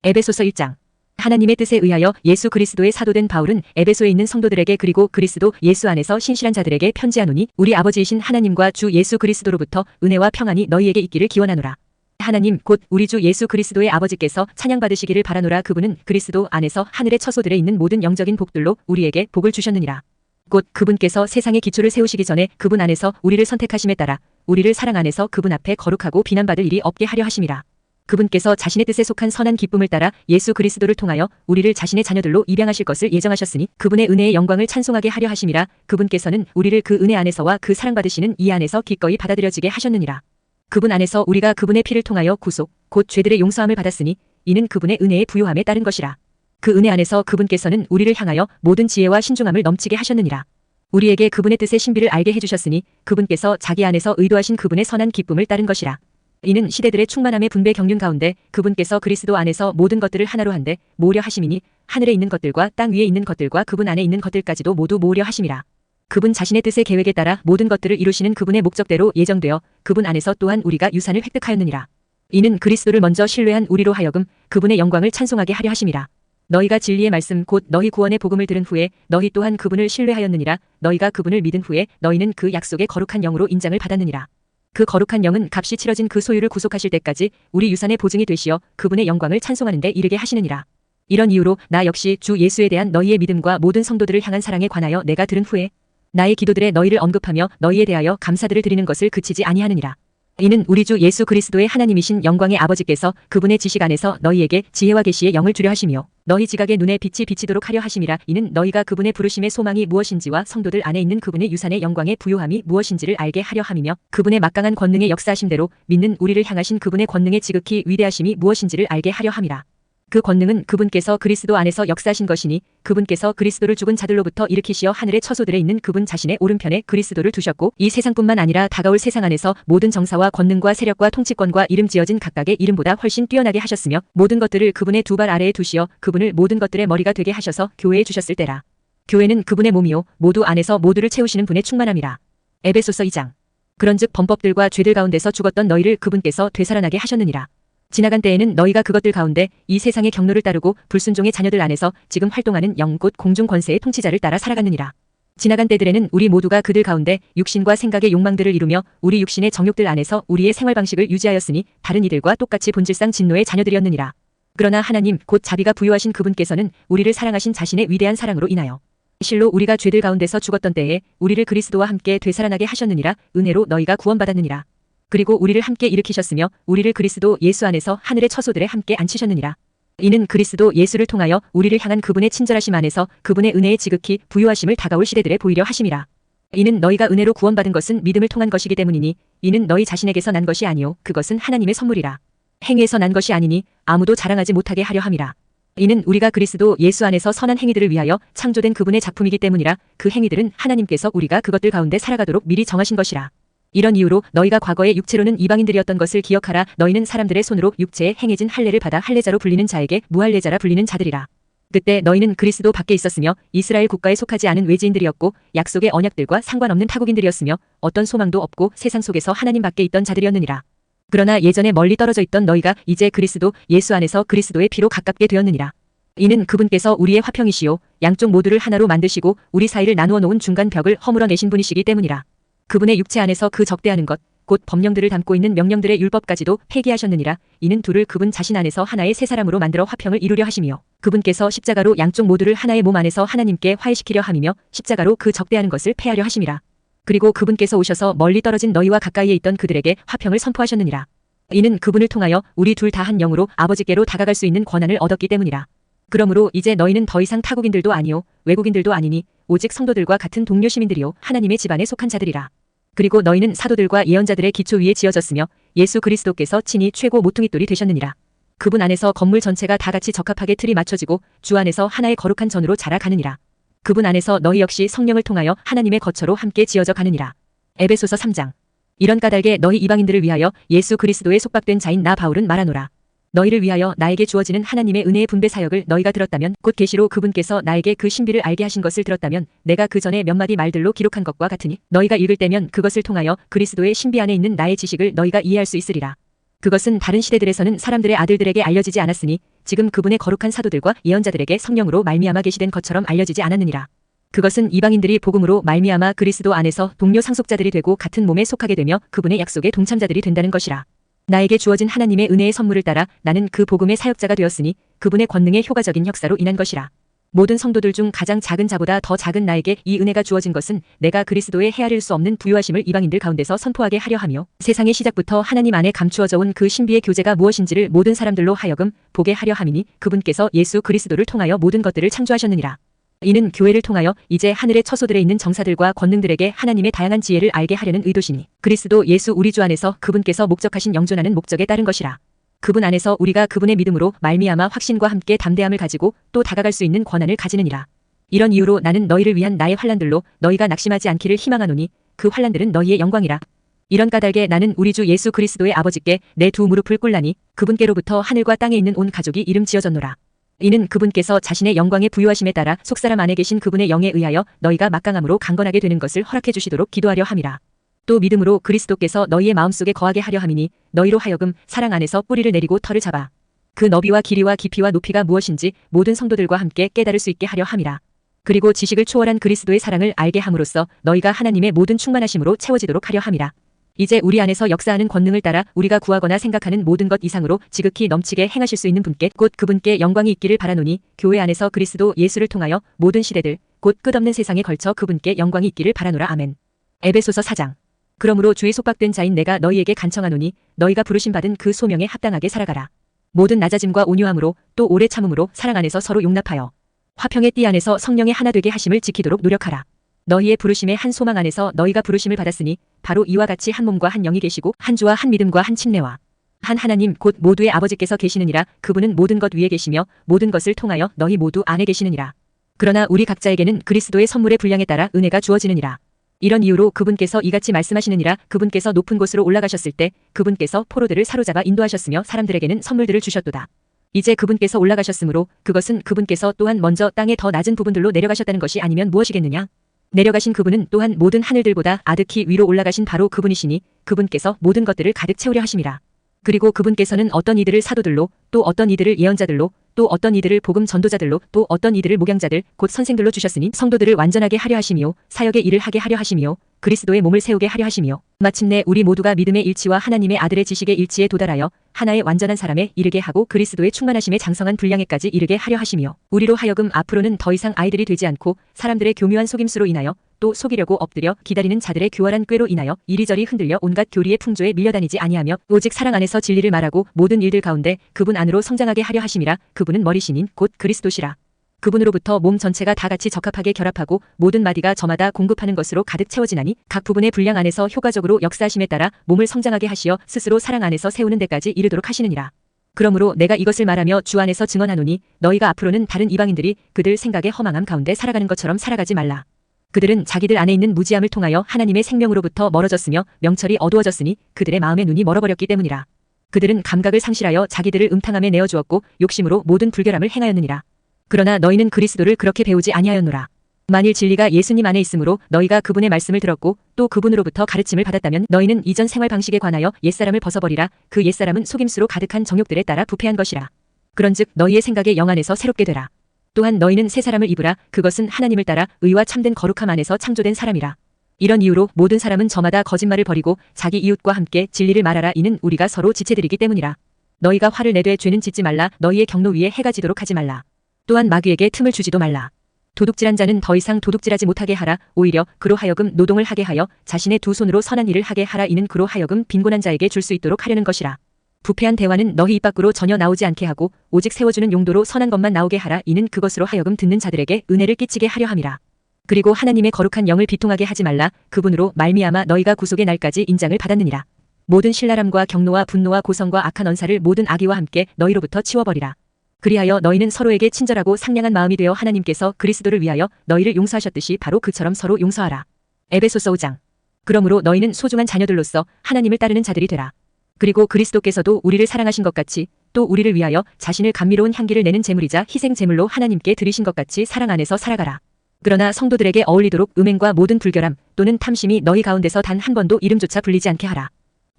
에베소서 1장. 하나님의 뜻에 의하여 예수 그리스도의 사도된 바울은 에베소에 있는 성도들에게 그리고 그리스도 예수 안에서 신실한 자들에게 편지하노니 우리 아버지이신 하나님과 주 예수 그리스도로부터 은혜와 평안이 너희에게 있기를 기원하노라. 하나님 곧 우리 주 예수 그리스도의 아버지께서 찬양받으시기를 바라노라. 그분은 그리스도 안에서 하늘의 처소들에 있는 모든 영적인 복들로 우리에게 복을 주셨느니라. 곧 그분께서 세상의 기초를 세우시기 전에 그분 안에서 우리를 선택하심에 따라 우리를 사랑 안에서 그분 앞에 거룩하고 비난받을 일이 없게 하려 하심이라. 그분께서 자신의 뜻에 속한 선한 기쁨을 따라 예수 그리스도를 통하여 우리를 자신의 자녀들로 입양하실 것을 예정하셨으니 그분의 은혜의 영광을 찬송하게 하려 하심이라. 그분께서는 우리를 그 은혜 안에서와 그 사랑받으시는 이 안에서 기꺼이 받아들여지게 하셨느니라. 그분 안에서 우리가 그분의 피를 통하여 구속 곧 죄들의 용서함을 받았으니 이는 그분의 은혜의 부요함에 따른 것이라. 그 은혜 안에서 그분께서는 우리를 향하여 모든 지혜와 신중함을 넘치게 하셨느니라. 우리에게 그분의 뜻의 신비를 알게 해주셨으니 그분께서 자기 안에서 의도하신 그분의 선한 기쁨을 따른 것이라. 이는 시대들의 충만함의 분배 경륜 가운데 그분께서 그리스도 안에서 모든 것들을 하나로 한데 모으려 하심이니 하늘에 있는 것들과 땅 위에 있는 것들과 그분 안에 있는 것들까지도 모두 모으려 하심이라. 그분 자신의 뜻의 계획에 따라 모든 것들을 이루시는 그분의 목적대로 예정되어 그분 안에서 또한 우리가 유산을 획득하였느니라. 이는 그리스도를 먼저 신뢰한 우리로 하여금 그분의 영광을 찬송하게 하려 하심이라. 너희가 진리의 말씀 곧 너희 구원의 복음을 들은 후에 너희 또한 그분을 신뢰하였느니라. 너희가 그분을 믿은 후에 너희는 그 약속의 거룩한 영으로 인장을 받았느니라. 그 거룩한 영은 값이 치러진 그 소유를 구속하실 때까지 우리 유산의 보증이 되시어 그분의 영광을 찬송하는 데 이르게 하시느니라. 이런 이유로 나 역시 주 예수에 대한 너희의 믿음과 모든 성도들을 향한 사랑에 관하여 내가 들은 후에 나의 기도들에 너희를 언급하며 너희에 대하여 감사들을 드리는 것을 그치지 아니하느니라. 이는 우리 주 예수 그리스도의 하나님이신 영광의 아버지께서 그분의 지식 안에서 너희에게 지혜와 계시의 영을 주려 하시며 너희 지각의 눈에 빛이 비치도록 하려 하심이라. 이는 너희가 그분의 부르심의 소망이 무엇인지와 성도들 안에 있는 그분의 유산의 영광의 부요함이 무엇인지를 알게 하려 함이며 그분의 막강한 권능의 역사하심대로 믿는 우리를 향하신 그분의 권능의 지극히 위대하심이 무엇인지를 알게 하려 함이라. 그 권능은 그분께서 그리스도 안에서 역사하신 것이니 그분께서 그리스도를 죽은 자들로부터 일으키시어 하늘의 처소들에 있는 그분 자신의 오른편에 그리스도를 두셨고 이 세상뿐만 아니라 다가올 세상 안에서 모든 정사와 권능과 세력과 통치권과 이름 지어진 각각의 이름보다 훨씬 뛰어나게 하셨으며 모든 것들을 그분의 두 발 아래에 두시어 그분을 모든 것들의 머리가 되게 하셔서 교회에 주셨을 때라. 교회는 그분의 몸이요 모두 안에서 모두를 채우시는 분의 충만함이라. 에베소서 2장. 그런즉 범법들과 죄들 가운데서 죽었던 너희를 그분께서 되살아나게 하셨느니라. 지나간 때에는 너희가 그것들 가운데 이 세상의 경로를 따르고 불순종의 자녀들 안에서 지금 활동하는 영 곧 공중 권세의 통치자를 따라 살아갔느니라. 지나간 때들에는 우리 모두가 그들 가운데 육신과 생각의 욕망들을 이루며 우리 육신의 정욕들 안에서 우리의 생활 방식을 유지하였으니 다른 이들과 똑같이 본질상 진노의 자녀들이었느니라. 그러나 하나님 곧 자비가 부요하신 그분께서는 우리를 사랑하신 자신의 위대한 사랑으로 인하여 실로 우리가 죄들 가운데서 죽었던 때에 우리를 그리스도와 함께 되살아나게 하셨느니라. 은혜로 너희가 구원받았느니라. 그리고 우리를 함께 일으키셨으며 우리를 그리스도 예수 안에서 하늘의 처소들에 함께 앉히셨느니라. 이는 그리스도 예수를 통하여 우리를 향한 그분의 친절하심 안에서 그분의 은혜의 지극히 부요하심을 다가올 시대들에 보이려 하심이라. 이는 너희가 은혜로 구원받은 것은 믿음을 통한 것이기 때문이니 이는 너희 자신에게서 난 것이 아니요 그것은 하나님의 선물이라. 행위에서 난 것이 아니니 아무도 자랑하지 못하게 하려 함이라. 이는 우리가 그리스도 예수 안에서 선한 행위들을 위하여 창조된 그분의 작품이기 때문이라. 그 행위들은 하나님께서 우리가 그것들 가운데 살아가도록 미리 정하신 것이라. 이런 이유로 너희가 과거에 육체로는 이방인들이었던 것을 기억하라. 너희는 사람들의 손으로 육체에 행해진 할례를 받아 할례자로 불리는 자에게 무할례자라 불리는 자들이라. 그때 너희는 그리스도 밖에 있었으며 이스라엘 국가에 속하지 않은 외지인들이었고 약속의 언약들과 상관없는 타국인들이었으며 어떤 소망도 없고 세상 속에서 하나님 밖에 있던 자들이었느니라. 그러나 예전에 멀리 떨어져 있던 너희가 이제 그리스도 예수 안에서 그리스도의 피로 가깝게 되었느니라. 이는 그분께서 우리의 화평이시요 양쪽 모두를 하나로 만드시고 우리 사이를 나누어 놓은 중간 벽을 허물어 내신 분이시기 때문이라. 그분의 육체 안에서 그 적대하는 것 곧 법령들을 담고 있는 명령들의 율법까지도 폐기하셨느니라. 이는 둘을 그분 자신 안에서 하나의 새 사람으로 만들어 화평을 이루려 하시며 그분께서 십자가로 양쪽 모두를 하나의 몸 안에서 하나님께 화해시키려 함이며 십자가로 그 적대하는 것을 폐하려 하심이라. 그리고 그분께서 오셔서 멀리 떨어진 너희와 가까이에 있던 그들에게 화평을 선포하셨느니라. 이는 그분을 통하여 우리 둘 다 한 영으로 아버지께로 다가갈 수 있는 권한을 얻었기 때문이라. 그러므로 이제 너희는 더 이상 타국인들도 아니요 외국인들도 아니니 오직 성도들과 같은 동료 시민들이요 하나님의 집안에 속한 자들이라. 그리고 너희는 사도들과 예언자들의 기초 위에 지어졌으며 예수 그리스도께서 친히 최고 모퉁이돌이 되셨느니라. 그분 안에서 건물 전체가 다 같이 적합하게 틀이 맞춰지고 주 안에서 하나의 거룩한 전으로 자라가느니라. 그분 안에서 너희 역시 성령을 통하여 하나님의 거처로 함께 지어져 가느니라. 에베소서 3장. 이런 까닭에 너희 이방인들을 위하여 예수 그리스도에 속박된 자인 나 바울은 말하노라. 너희를 위하여 나에게 주어지는 하나님의 은혜의 분배 사역을 너희가 들었다면 곧 계시로 그분께서 나에게 그 신비를 알게 하신 것을 들었다면 내가 그 전에 몇 마디 말들로 기록한 것과 같으니 너희가 읽을 때면 그것을 통하여 그리스도의 신비 안에 있는 나의 지식을 너희가 이해할 수 있으리라. 그것은 다른 시대들에서는 사람들의 아들들에게 알려지지 않았으니 지금 그분의 거룩한 사도들과 예언자들에게 성령으로 말미암아 계시된 것처럼 알려지지 않았느니라. 그것은 이방인들이 복음으로 말미암아 그리스도 안에서 동료 상속자들이 되고 같은 몸에 속하게 되며 그분의 약속의 동참자들이 된다는 것이라. 나에게 주어진 하나님의 은혜의 선물을 따라 나는 그 복음의 사역자가 되었으니 그분의 권능의 효과적인 역사로 인한 것이라. 모든 성도들 중 가장 작은 자보다 더 작은 나에게 이 은혜가 주어진 것은 내가 그리스도의 헤아릴 수 없는 부유하심을 이방인들 가운데서 선포하게 하려 하며 세상의 시작부터 하나님 안에 감추어져 온 그 신비의 교제가 무엇인지를 모든 사람들로 하여금 보게 하려 함이니 그분께서 예수 그리스도를 통하여 모든 것들을 창조하셨느니라. 이는 교회를 통하여 이제 하늘의 처소들에 있는 정사들과 권능들에게 하나님의 다양한 지혜를 알게 하려는 의도시니 그리스도 예수 우리 주 안에서 그분께서 목적하신 영존하는 목적에 따른 것이라. 그분 안에서 우리가 그분의 믿음으로 말미암아 확신과 함께 담대함을 가지고 또 다가갈 수 있는 권한을 가지느니라. 이런 이유로 나는 너희를 위한 나의 환난들로 너희가 낙심하지 않기를 희망하노니 그 환난들은 너희의 영광이라. 이런 까닭에 나는 우리 주 예수 그리스도의 아버지께 내 두 무릎을 꿇나니 그분께로부터 하늘과 땅에 있는 온 가족이 이름 지어졌노라. 이는 그분께서 자신의 영광의 부유하심에 따라 속사람 안에 계신 그분의 영에 의하여 너희가 막강함으로 강건하게 되는 것을 허락해 주시도록 기도하려 함이라. 또 믿음으로 그리스도께서 너희의 마음속에 거하게 하려 함이니 너희로 하여금 사랑 안에서 뿌리를 내리고 털을 잡아 그 너비와 길이와 깊이와 높이가 무엇인지 모든 성도들과 함께 깨달을 수 있게 하려 함이라. 그리고 지식을 초월한 그리스도의 사랑을 알게 함으로써 너희가 하나님의 모든 충만하심으로 채워지도록 하려 함이라. 이제 우리 안에서 역사하는 권능을 따라 우리가 구하거나 생각하는 모든 것 이상으로 지극히 넘치게 행하실 수 있는 분께 곧 그분께 영광이 있기를 바라노니 교회 안에서 그리스도 예수를 통하여 모든 시대들 곧 끝없는 세상에 걸쳐 그분께 영광이 있기를 바라노라. 아멘. 에베소서 4장. 그러므로 주의 속박된 자인 내가 너희에게 간청하노니 너희가 부르심 받은 그 소명에 합당하게 살아가라. 모든 낮아짐과 온유함으로 또 오래 참음으로 사랑 안에서 서로 용납하여 화평의 띠 안에서 성령의 하나 되게 하심을 지키도록 노력하라. 너희의 부르심의 한 소망 안에서 너희가 부르심을 받았으니 바로 이와 같이 한 몸과 한 영이 계시고 한 주와 한 믿음과 한 침례와 한 하나님 곧 모두의 아버지께서 계시느니라. 그분은 모든 것 위에 계시며 모든 것을 통하여 너희 모두 안에 계시느니라. 그러나 우리 각자에게는 그리스도의 선물의 분량에 따라 은혜가 주어지느니라. 이런 이유로 그분께서 이같이 말씀하시느니라. 그분께서 높은 곳으로 올라가셨을 때 그분께서 포로들을 사로잡아 인도하셨으며 사람들에게는 선물들을 주셨도다. 이제 그분께서 올라가셨으므로 그것은 그분께서 또한 먼저 땅의 더 낮은 부분들로 내려가셨다는 것이 아니면 무엇이겠느냐. 내려가신 그분은 또한 모든 하늘들보다 아득히 위로 올라가신 바로 그분이시니 그분께서 모든 것들을 가득 채우려 하심이라. 그리고 그분께서는 어떤 이들을 사도들로 또 어떤 이들을 예언자들로 또 어떤 이들을 복음 전도자들로 또 어떤 이들을 목양자들 곧 선생들로 주셨으니 성도들을 완전하게 하려 하심이요 사역의 일을 하게 하려 하심이요 그리스도의 몸을 세우게 하려 하심이요 마침내 우리 모두가 믿음의 일치와 하나님의 아들의 지식의 일치에 도달하여 하나의 완전한 사람에 이르게 하고 그리스도의 충만하심의 장성한 분량에까지 이르게 하려 하심이요 우리로 하여금 앞으로는 더 이상 아이들이 되지 않고 사람들의 교묘한 속임수로 인하여 또 속이려고 엎드려 기다리는 자들의 교활한 꾀로 인하여 이리저리 흔들려 온갖 교리의 풍조에 밀려다니지 아니하며 오직 사랑 안에서 진리를 말하고 모든 일들 가운데 그분 안으로 성장하게 하려 하심이라. 그분은 머리신인 곧 그리스도시라. 그분으로부터 몸 전체가 다 같이 적합하게 결합하고 모든 마디가 저마다 공급하는 것으로 가득 채워지나니 각 부분의 분량 안에서 효과적으로 역사하심에 따라 몸을 성장하게 하시어 스스로 사랑 안에서 세우는 데까지 이르도록 하시느니라. 그러므로 내가 이것을 말하며 주 안에서 증언하노니 너희가 앞으로는 다른 이방인들이 그들 생각의 허망함 가운데 살아가는 것처럼 살아가지 말라. 그들은 자기들 안에 있는 무지함을 통하여 하나님의 생명으로부터 멀어졌으며 명철이 어두워졌으니 그들의 마음의 눈이 멀어버렸기 때문이라. 그들은 감각을 상실하여 자기들을 음탕함에 내어주었고 욕심으로 모든 불결함을 행하였느니라. 그러나 너희는 그리스도를 그렇게 배우지 아니하였노라. 만일 진리가 예수님 안에 있으므로 너희가 그분의 말씀을 들었고 또 그분으로부터 가르침을 받았다면 너희는 이전 생활 방식에 관하여 옛사람을 벗어버리라. 그 옛사람은 속임수로 가득한 정욕들에 따라 부패한 것이라. 그런즉 너희의 생각의 영 안에서 새롭게 되라. 또한 너희는 새 사람을 입으라. 그것은 하나님을 따라 의와 참된 거룩함 안에서 창조된 사람이라. 이런 이유로 모든 사람은 저마다 거짓말을 버리고 자기 이웃과 함께 진리를 말하라. 이는 우리가 서로 지체드리기 때문이라. 너희가 화를 내되 죄는 짓지 말라. 너희의 경로 위에 해가 지도록 하지 말라. 또한 마귀에게 틈을 주지도 말라. 도둑질한 자는 더 이상 도둑질하지 못하게 하라. 오히려 그로 하여금 노동을 하게 하여 자신의 두 손으로 선한 일을 하게 하라. 이는 그로 하여금 빈곤한 자에게 줄 수 있도록 하려는 것이라. 부패한 대화는 너희 입 밖으로 전혀 나오지 않게 하고 오직 세워주는 용도로 선한 것만 나오게 하라. 이는 그것으로 하여금 듣는 자들에게 은혜를 끼치게 하려 함이라. 그리고 하나님의 거룩한 영을 비통하게 하지 말라. 그분으로 말미암아 너희가 구속의 날까지 인장을 받았느니라. 모든 신랄함과 경노와 분노와 고성과 악한 언사를 모든 악의와 함께 너희로부터 치워버리라. 그리하여 너희는 서로에게 친절하고 상냥한 마음이 되어 하나님께서 그리스도를 위하여 너희를 용서하셨듯이 바로 그처럼 서로 용서하라. 에베소서 5장. 그러므로 너희는 소중한 자녀들로서 하나님을 따르는 자들이 되라. 그리고 그리스도께서도 우리를 사랑하신 것 같이 또 우리를 위하여 자신을 감미로운 향기를 내는 제물이자 희생 제물로 하나님께 드리신 것 같이 사랑 안에서 살아가라. 그러나 성도들에게 어울리도록 음행과 모든 불결함 또는 탐심이 너희 가운데서 단 한 번도 이름조차 불리지 않게 하라.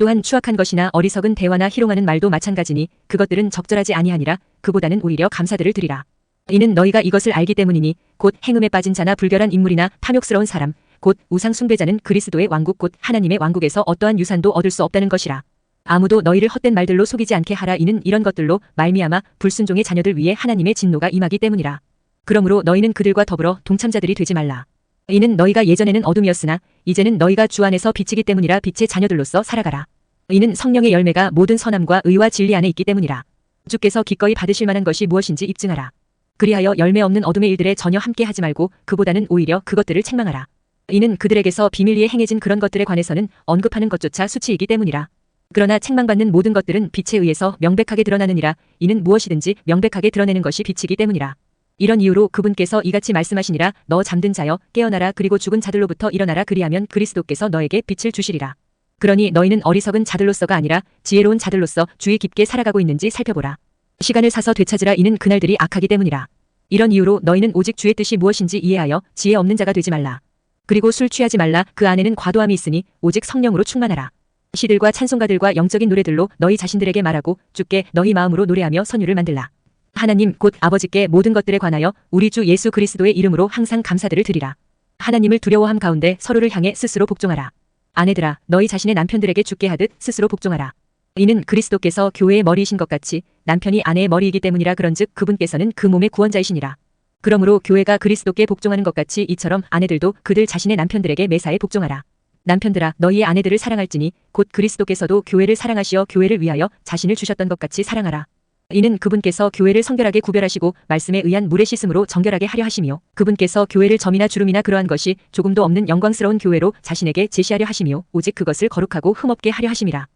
또한 추악한 것이나 어리석은 대화나 희롱하는 말도 마찬가지니 그것들은 적절하지 아니하니라. 그보다는 오히려 감사들을 드리라. 이는 너희가 이것을 알기 때문이니 곧 행음에 빠진 자나 불결한 인물이나 탐욕스러운 사람 곧 우상 숭배자는 그리스도의 왕국 곧 하나님의 왕국에서 어떠한 유산도 얻을 수 없다는 것이라. 아무도 너희를 헛된 말들로 속이지 않게 하라. 이는 이런 것들로 말미암아 불순종의 자녀들 위에 하나님의 진노가 임하기 때문이라. 그러므로 너희는 그들과 더불어 동참자들이 되지 말라. 이는 너희가 예전에는 어둠이었으나 이제는 너희가 주 안에서 빛이기 때문이라. 빛의 자녀들로서 살아가라. 이는 성령의 열매가 모든 선함과 의와 진리 안에 있기 때문이라. 주께서 기꺼이 받으실 만한 것이 무엇인지 입증하라. 그리하여 열매 없는 어둠의 일들에 전혀 함께 하지 말고 그보다는 오히려 그것들을 책망하라. 이는 그들에게서 비밀리에 행해진 그런 것들에 관해서는 언급하는 것조차 수치이기 때문이라. 그러나 책망받는 모든 것들은 빛에 의해서 명백하게 드러나느니라. 이는 무엇이든지 명백하게 드러내는 것이 빛이기 때문이라. 이런 이유로 그분께서 이같이 말씀하시니라. 너 잠든 자여 깨어나라. 그리고 죽은 자들로부터 일어나라. 그리하면 그리스도께서 너에게 빛을 주시리라. 그러니 너희는 어리석은 자들로서가 아니라 지혜로운 자들로서 주의 깊게 살아가고 있는지 살펴보라. 시간을 사서 되찾으라. 이는 그날들이 악하기 때문이라. 이런 이유로 너희는 오직 주의 뜻이 무엇인지 이해하여 지혜 없는 자가 되지 말라. 그리고 술 취하지 말라. 그 안에는 과도함이 있으니 오직 성령으로 충만하라. 시들과 찬송가들과 영적인 노래들로 너희 자신들에게 말하고 주께 너희 마음으로 노래하며 선율을 만들라. 하나님 곧 아버지께 모든 것들에 관하여 우리 주 예수 그리스도의 이름으로 항상 감사들을 드리라. 하나님을 두려워함 가운데 서로를 향해 스스로 복종하라. 아내들아 너희 자신의 남편들에게 죽게 하듯 스스로 복종하라. 이는 그리스도께서 교회의 머리이신 것 같이 남편이 아내의 머리이기 때문이라. 그런즉 그분께서는 그 몸의 구원자이시니라. 그러므로 교회가 그리스도께 복종하는 것 같이 이처럼 아내들도 그들 자신의 남편들에게 매사에 복종하라. 남편들아 너희의 아내들을 사랑할지니 곧 그리스도께서도 교회를 사랑하시어 교회를 위하여 자신을 주셨던 것 같이 사랑하라. 이는 그분께서 교회를 성결하게 구별하시고 말씀에 의한 물의 씻음으로 정결하게 하려 하시며 그분께서 교회를 점이나 주름이나 그러한 것이 조금도 없는 영광스러운 교회로 자신에게 제시하려 하시며 오직 그것을 거룩하고 흠없게 하려 하심이라.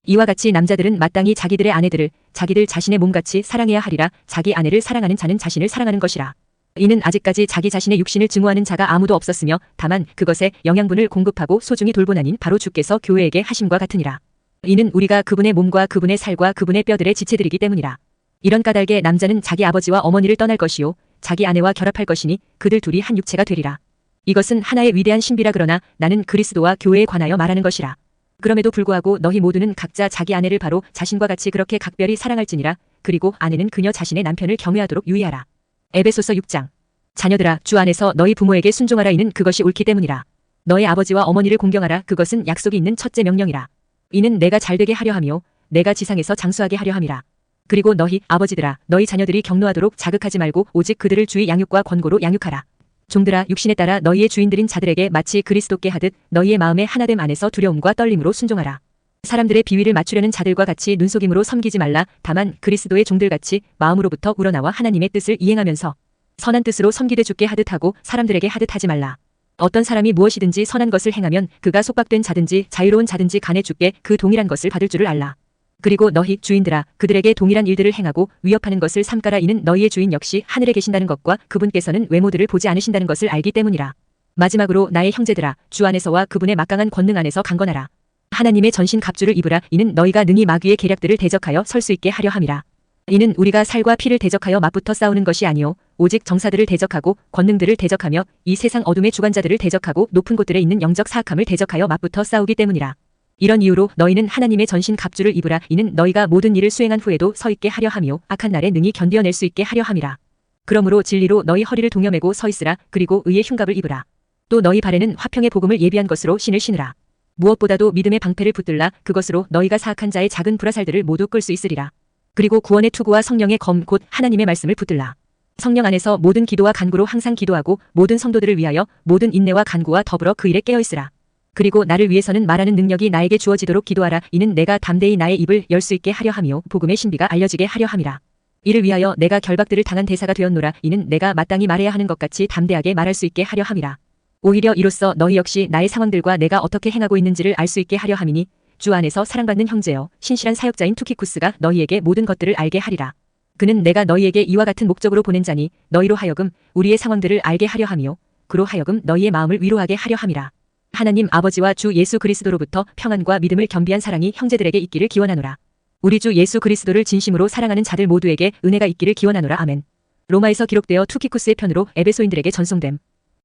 이와 같이 남자들은 마땅히 자기들의 아내들을 자기들 자신의 몸같이 사랑해야 하리라. 자기 아내를 사랑하는 자는 자신을 사랑하는 것이라. 이는 아직까지 자기 자신의 육신을 증오하는 자가 아무도 없었으며 다만 그것에 영양분을 공급하고 소중히 돌보나니 바로 주께서 교회에게 하심과 같으니라. 이는 우리가 그분의 몸과 그분의 살과 그분의 뼈들의 지체들이기 때문이라. 이런 까닭에 남자는 자기 아버지와 어머니를 떠날 것이요 자기 아내와 결합할 것이니 그들 둘이 한 육체가 되리라. 이것은 하나의 위대한 신비라. 그러나 나는 그리스도와 교회에 관하여 말하는 것이라. 그럼에도 불구하고 너희 모두는 각자 자기 아내를 바로 자신과 같이 그렇게 각별히 사랑할지니라. 그리고 아내는 그녀 자신의 남편을 경외하도록 유의하라. 에베소서 6장. 자녀들아 주 안에서 너희 부모에게 순종하라. 이는 그것이 옳기 때문이라. 너의 아버지와 어머니를 공경하라. 그것은 약속이 있는 첫째 명령이라. 이는 내가 잘되게 하려 하며 내가 지상에서 장수하게 하려 함이라. 그리고 너희 아버지들아 너희 자녀들이 경노하도록 자극하지 말고 오직 그들을 주의 양육과 권고로 양육하라. 종들아 육신에 따라 너희의 주인들인 자들에게 마치 그리스도께 하듯 너희의 마음의 하나됨 안에서 두려움과 떨림으로 순종하라. 사람들의 비위를 맞추려는 자들과 같이 눈속임으로 섬기지 말라. 다만 그리스도의 종들같이 마음으로부터 우러나와 하나님의 뜻을 이행하면서 선한 뜻으로 섬기되 주께 하듯 하고 사람들에게 하듯 하지 말라. 어떤 사람이 무엇이든지 선한 것을 행하면 그가 속박된 자든지 자유로운 자든지 간에 주께 그 동일한 것을 받을 줄을 알라. 그리고 너희 주인들아 그들에게 동일한 일들을 행하고 위협하는 것을 삼가라. 이는 너희의 주인 역시 하늘에 계신다는 것과 그분께서는 외모들을 보지 않으신다는 것을 알기 때문이라. 마지막으로 나의 형제들아 주 안에서와 그분의 막강한 권능 안에서 강건하라. 하나님의 전신 갑주를 입으라. 이는 너희가 능히 마귀의 계략들을 대적하여 설 수 있게 하려 함이라. 이는 우리가 살과 피를 대적하여 맞붙어 싸우는 것이 아니요 오직 정사들을 대적하고 권능들을 대적하며 이 세상 어둠의 주관자들을 대적하고 높은 곳들에 있는 영적 사악함을 대적하여 맞붙어 싸우기 때문이라. 이런 이유로 너희는 하나님의 전신 갑주를 입으라. 이는 너희가 모든 일을 수행한 후에도 서 있게 하려 하며 악한 날에 능히 견디어낼 수 있게 하려 함이라. 그러므로 진리로 너희 허리를 동여매고 서 있으라. 그리고 의의 흉갑을 입으라. 또 너희 발에는 화평의 복음을 예비한 것으로 신을 신으라. 무엇보다도 믿음의 방패를 붙들라. 그것으로 너희가 사악한 자의 작은 불화살들을 모두 끌 수 있으리라. 그리고 구원의 투구와 성령의 검 곧 하나님의 말씀을 붙들라. 성령 안에서 모든 기도와 간구로 항상 기도하고 모든 성도들을 위하여 모든 인내와 간구와 더불어 그 일에 깨어있으라. 그리고 나를 위해서는 말하는 능력이 나에게 주어지도록 기도하라. 이는 내가 담대히 나의 입을 열 수 있게 하려 하며 복음의 신비가 알려지게 하려 함이라. 이를 위하여 내가 결박들을 당한 대사가 되었노라. 이는 내가 마땅히 말해야 하는 것 같이 담대하게 말할 수 있게 하려 함이라. 오히려 이로써 너희 역시 나의 상황들과 내가 어떻게 행하고 있는지를 알 수 있게 하려 함이니 주 안에서 사랑받는 형제여 신실한 사역자인 투키쿠스가 너희에게 모든 것들을 알게 하리라. 그는 내가 너희에게 이와 같은 목적으로 보낸 자니 너희로 하여금 우리의 상황들을 알게 하려 하며 그로 하여금 너희의 마음을 위로하게 하려 함이라. 하나님 아버지와 주 예수 그리스도로부터 평안과 믿음을 겸비한 사랑이 형제들에게 있기를 기원하노라. 우리 주 예수 그리스도를 진심으로 사랑하는 자들 모두에게 은혜가 있기를 기원하노라. 아멘. 로마에서 기록되어 투키쿠스의 편으로 에베소인들에게 전송됨.